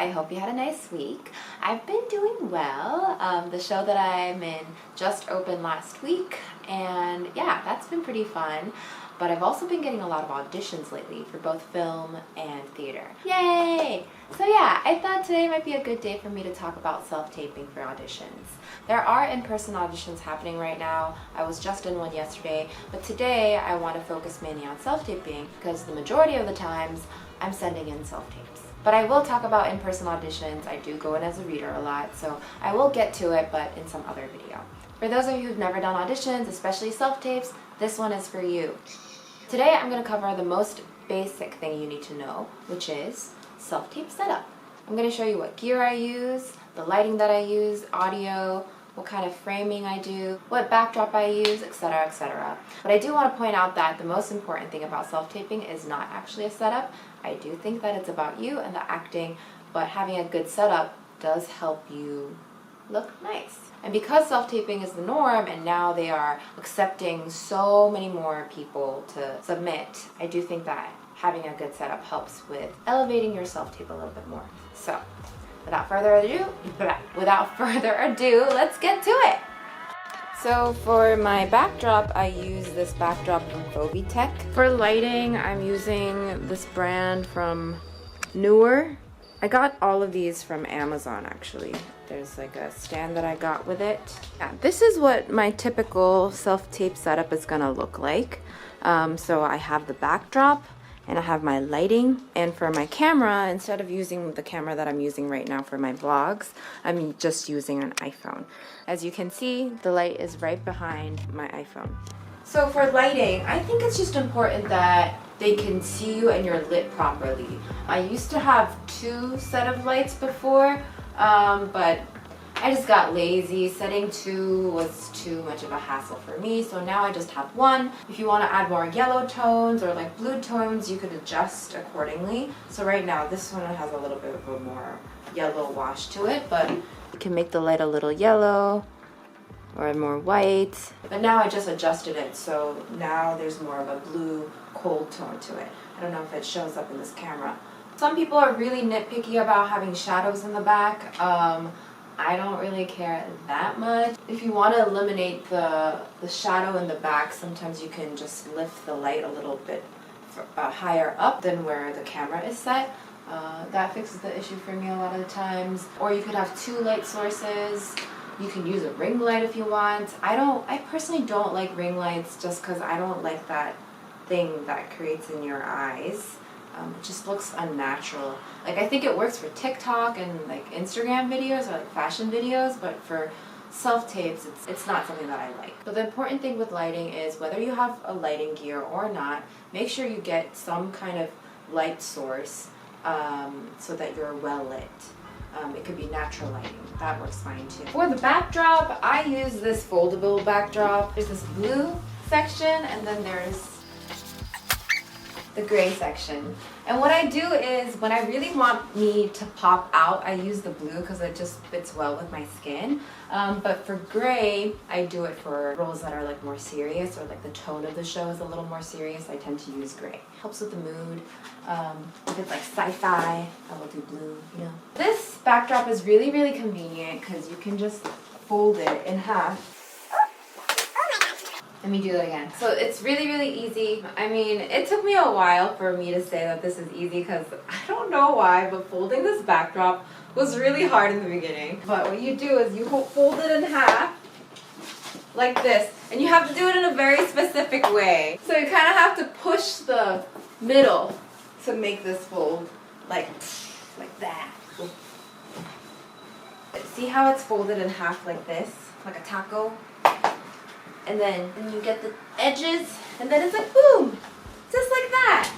I hope you had a nice week. I've been doing well. The show that I'm in just opened last week, and yeah, that's been pretty fun. But I've also been getting a lot of auditions lately for both film and theater. Yay! So yeah, I thought today might be a good day for me to talk about self-taping for auditions. There are in-person auditions happening right now. I was just in one yesterday, but today I want to focus mainly on self-taping because the majority of the times I'm sending in self-tapes. But I will talk about in-person auditions. I do go in as a reader a lot, so I will get to it, but in some other video. For those of you who've never done auditions, especially self-tapes, this one is for you. Today I'm going to cover the most basic thing you need to know, which is self-tape setup. I'm going to show you what gear I use, the lighting that I use, audio, what kind of framing I do, what backdrop I use, etc., etc. But I do want to point out that the most important thing about self-taping is not actually a setup. I do think that it's about you and the acting, but having a good setup does help you look nice. And because self-taping is the norm and now they are accepting so many more people to submit, I do think that having a good setup helps with elevating your self-tape a little bit more. So, without further ado, let's get to it. So for my backdrop, I use this backdrop from Fovitec. For lighting, I'm using this brand from Neewar. I got all of these from Amazon actually. There's like a stand that I got with it. Yeah, this is what my typical self-tape setup is gonna look like. So I have the backdrop and I have my lighting, and for my camera, instead of using the camera that I'm using right now for my vlogs, I'm just using an iPhone. As you can see, the light is right behind my iPhone. So for lighting, I think it's just important that they can see you and you're lit properly. I used to have 2 sets of lights before, but I just got lazy. Setting 2 was too much of a hassle for me, so now I just have 1. If you want to add more yellow tones or like blue tones, you could adjust accordingly. So right now this one has a little bit of a more yellow wash to it, but you can make the light a little yellow or more white. But now I just adjusted it, so now there's more of a blue cold tone to it. I don't know if it shows up in this camera. Some people are really nitpicky about having shadows in the back. I don't really care that much. If you want to eliminate the shadow in the back, sometimes you can just lift the light a little bit higher up than where the camera is set. That fixes the issue for me a lot of the times. Or you could have 2 light sources. You can use a ring light if you want. I personally don't like ring lights just because I don't like that thing that creates in your eyes. It just looks unnatural. Like, I think it works for TikTok and like Instagram videos or like fashion videos, but for self-tapes, it's not something that I like. But the important thing with lighting is whether you have a lighting gear or not, make sure you get some kind of light source so that you're well lit. It could be natural lighting. That works fine too. For the backdrop, I use this foldable backdrop. There's this blue section and then there's the gray section. And what I do is when I really want me to pop out, I use the blue because it just fits well with my skin. But for gray, I do it for roles that are like more serious or like the tone of the show is a little more serious. I tend to use gray. Helps with the mood. If it's like sci-fi, I will do blue, you know. This backdrop is really, really convenient because you can just fold it in half. Let me do that again. So it's really, really easy. I mean, it took me a while for me to say that this is easy because I don't know why, but folding this backdrop was really hard in the beginning. But what you do is you fold it in half like this, and you have to do it in a very specific way. So you kind of have to push the middle to make this fold like that. See how it's folded in half like this, like a taco? And then you get the edges, and then it's like boom, just like that.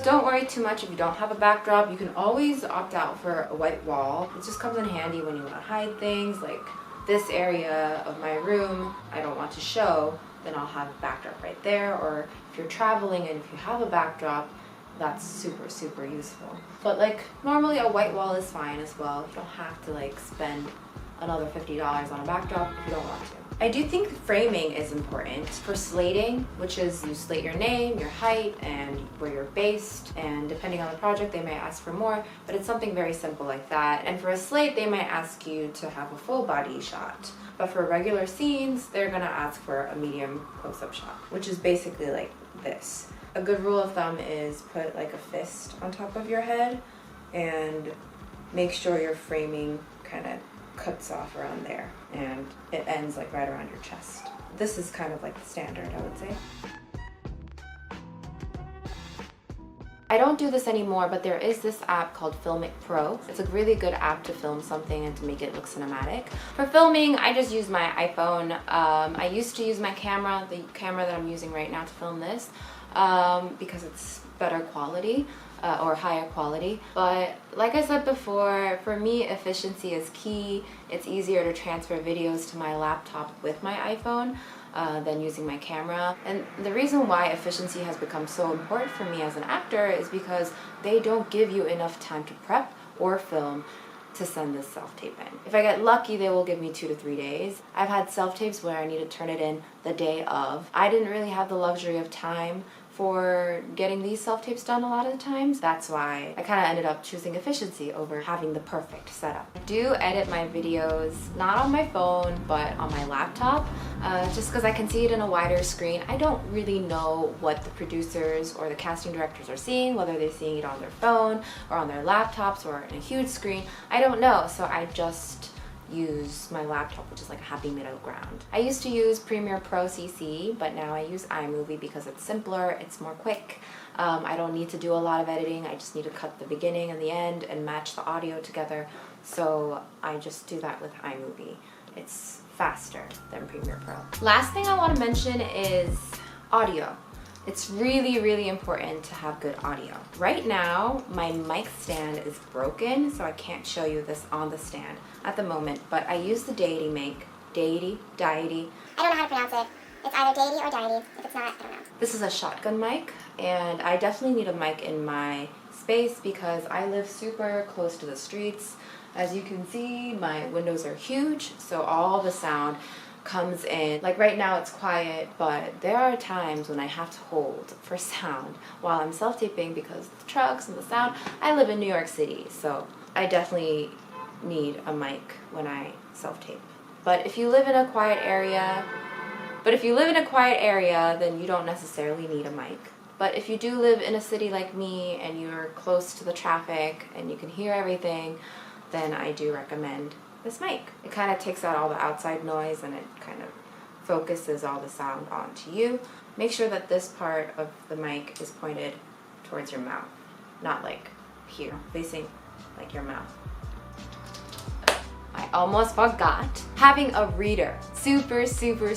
Don't worry too much if you don't have a backdrop. You can always opt out for a white wall. It just comes in handy when you want to hide things, like this area of my room I don't want to show, then I'll have a backdrop right there. Or if you're traveling and if you have a backdrop, that's super, super useful. But like normally a white wall is fine as well. You don't have to like spend another $50 on a backdrop if you don't want to. I do think framing is important. For slating, which is you slate your name, your height, and where you're based, and depending on the project they might ask for more, but it's something very simple like that. And for a slate, they might ask you to have a full body shot. But for regular scenes, they're gonna ask for a medium close-up shot, which is basically like this. A good rule of thumb is put like a fist on top of your head and make sure your framing kind of cuts off around there and it ends like right around your chest. This is kind of like the standard, I would say. I don't do this anymore, but there is this app called Filmic Pro. It's a really good app to film something and to make it look cinematic. For filming, I just use my iPhone. I used to use my camera, the camera that I'm using right now to film this, because it's better quality. Or higher quality. But like I said before, for me efficiency is key. It's easier to transfer videos to my laptop with my iPhone than using my camera. And the reason why efficiency has become so important for me as an actor is because they don't give you enough time to prep or film to send this self-tape in. If I get lucky, they will give me 2 to 3 days. I've had self-tapes where I need to turn it in the day of. I didn't really have the luxury of time for getting these self-tapes done a lot of the times. That's why I kind of ended up choosing efficiency over having the perfect setup. I do edit my videos, not on my phone, but on my laptop, just because I can see it in a wider screen. I don't really know what the producers or the casting directors are seeing, whether they're seeing it on their phone or on their laptops or in a huge screen. I don't know, so I just use my laptop, which is like a happy middle ground. I used to use Premiere Pro CC, but now I use iMovie because it's simpler, it's more quick. I don't need to do a lot of editing. I just need to cut the beginning and the end and match the audio together. So I just do that with iMovie. It's faster than Premiere Pro. Last thing I want to mention is audio. It's really, really important to have good audio. Right now, my mic stand is broken, so I can't show you this on the stand at the moment, but I use the Deity Mic. Deity. I don't know how to pronounce it. It's either Deity or Deity. If it's not, I don't know. This is a shotgun mic, and I definitely need a mic in my space because I live super close to the streets. As you can see, my windows are huge, so all the sound comes in. Like right now it's quiet, but there are times when I have to hold for sound while I'm self-taping because of the trucks and the sound. I live in New York City, so I definitely need a mic when I self-tape. But if you live in a quiet area, then you don't necessarily need a mic. But if you do live in a city like me and you're close to the traffic and you can hear everything, then I do recommend this mic. It kind of takes out all the outside noise and it kind of focuses all the sound onto you. Make sure that this part of the mic is pointed towards your mouth, not like here, facing like your mouth. I almost forgot. Having a reader. Super important.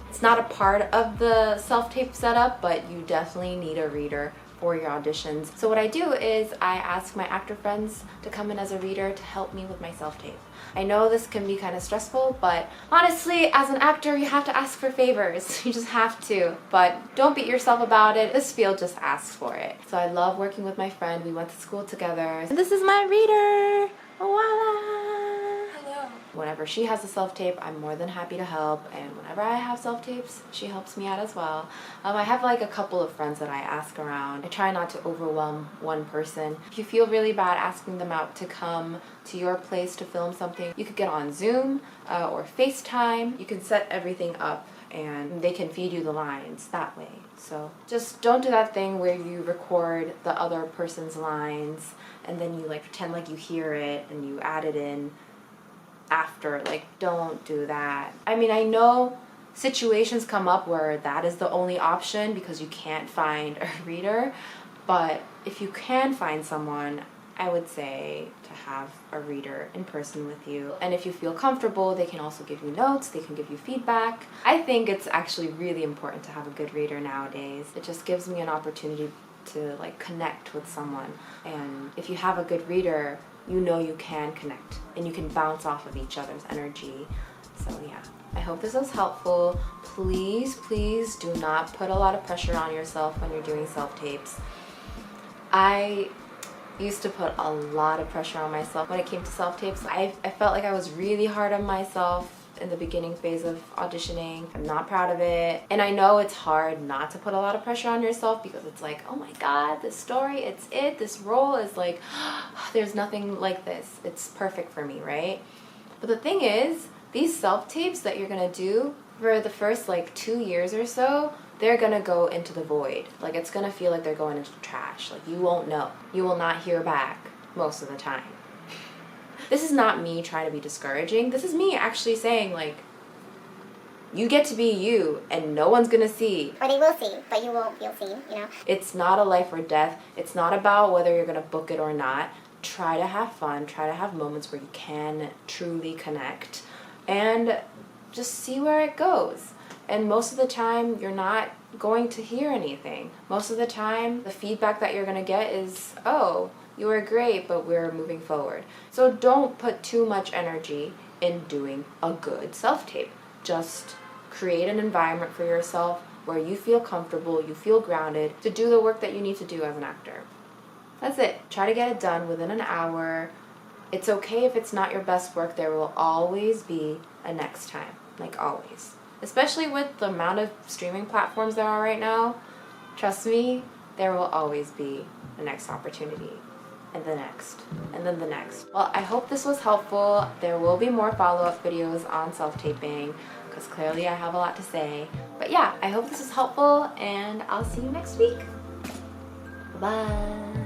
It's not a part of the self-tape setup, but you definitely need a reader for your auditions. So what I do is I ask my actor friends to come in as a reader to help me with my self-tape. I know this can be kind of stressful, but honestly, as an actor, you have to ask for favors. You just have to, but don't beat yourself about it. This field just asks for it. So I love working with my friend. We went to school together. And this is my reader. Voila! Hello. Whenever she has a self-tape, I'm more than happy to help, and whenever I have self-tapes, she helps me out as well. I have like a couple of friends that I ask around. I try not to overwhelm one person. If you feel really bad asking them out to come to your place to film something, you could get on Zoom or FaceTime. You can set everything up and they can feed you the lines that way. So just don't do that thing where you record the other person's lines and then you like pretend like you hear it and you add it in after. Like, don't do that. I mean, I know situations come up where that is the only option because you can't find a reader, but if you can find someone, I would say to have a reader in person with you. And if you feel comfortable, they can also give you notes, they can give you feedback. I think it's actually really important to have a good reader nowadays. It just gives me an opportunity to like connect with someone. And if you have a good reader, you know you can connect and you can bounce off of each other's energy. So yeah, I hope this was helpful. Please do not put a lot of pressure on yourself when you're doing self-tapes. I used to put a lot of pressure on myself when it came to self-tapes. I felt like I was really hard on myself in the beginning phase of auditioning. I'm not proud of it. And I know it's hard not to put a lot of pressure on yourself because it's like, oh my God, this story, it's it. This role is like, there's nothing like this. It's perfect for me, right? But the thing is, these self-tapes that you're gonna do for the first like 2 years or so, they're gonna go into the void. Like it's gonna feel like they're going into the trash. Like you won't know. You will not hear back most of the time. This is not me trying to be discouraging. This is me actually saying like, you get to be you and no one's gonna see. Or they will see, but you won't feel seen, you know? It's not a life or death. It's not about whether you're gonna book it or not. Try to have fun. Try to have moments where you can truly connect and just see where it goes. And most of the time, you're not going to hear anything. Most of the time, the feedback that you're gonna get is, oh, you were great, but we're moving forward. So don't put too much energy in doing a good self-tape. Just create an environment for yourself where you feel comfortable, you feel grounded to do the work that you need to do as an actor. That's it. Try to get it done within an hour. It's okay if it's not your best work. There will always be a next time, like always. Especially with the amount of streaming platforms there are right now, trust me, there will always be a next opportunity. And the next, and then the next. Well, I hope this was helpful. There will be more follow-up videos on self-taping because clearly I have a lot to say. But yeah, I hope this was helpful and I'll see you next week. Bye.